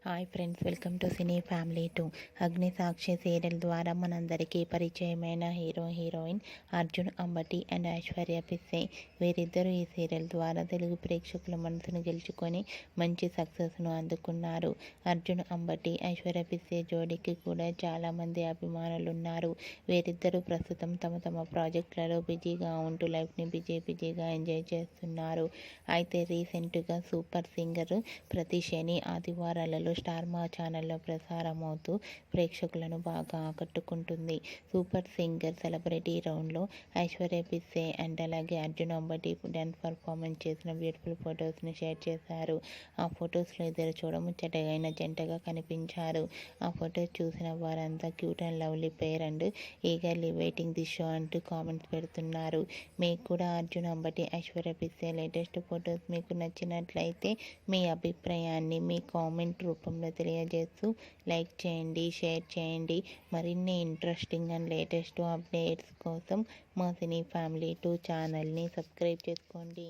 Hi friends, welcome to cine family 2. అగ్ని సాక్షి serial ద్వారా మనందరికీ పరిచయమైన హీరోయిన్ అర్జున్ అంబటి అండ్ ఐశ్వర్య పిస్సే. వీరిద్దరూ ఈ సీరియల్ ద్వారా తెలుగు ప్రేక్షకుల మనసును గెలుచుకొని మంచి సక్సెస్ను అందుకున్నారు. అర్జున్ అంబటి, ఐశ్వర్య పిస్సే జోడీకి కూడా చాలామంది అభిమానులు ఉన్నారు. వీరిద్దరూ ప్రస్తుతం తమ ప్రాజెక్టులలో బిజీగా ఉంటూ లైఫ్ని బిజీగా ఎంజాయ్ చేస్తున్నారు. అయితే రీసెంట్గా సూపర్ సింగర్ ప్రతి శని ఆదివారాలలో స్టార్ మా ఛానల్లో ప్రసారమవుతూ ప్రేక్షకులను బాగా ఆకట్టుకుంటుంది. సూపర్ సింగర్ సెలబ్రిటీ రౌండ్లో ఐశ్వర్య పిస్సే అండ్ అలాగే అర్జున్ అంబటి డ్యాన్స్ పర్ఫార్మెన్స్ చేసిన బ్యూటిఫుల్ ఫొటోస్ని షేర్ చేశారు. ఆ ఫొటోస్లో ఇద్దరు చూడముచ్చటైన జంటగా కనిపించారు. ఆ ఫొటోస్ చూసిన వారంతా cute and lovely pair and eagerly waiting the show అంటూ కామెంట్స్ పెడుతున్నారు. మీకు కూడా అర్జున్ అంబటి, ఐశ్వర్య పిస్సే లేటెస్ట్ ఫొటోస్ మీకు నచ్చినట్లయితే మీ అభిప్రాయాన్ని మీ కామెంట్ రూపంలో తెలియజేస్తూ లైక్ చేయండి, షేర్ చేయండి. మరిన్ని ఇంట్రెస్టింగ్ అండ్ లేటెస్ట్ అప్డేట్స్ కోసం మా సినీ ఫ్యామిలీ 2 ఛానల్ని సబ్స్క్రైబ్ చేసుకోండి.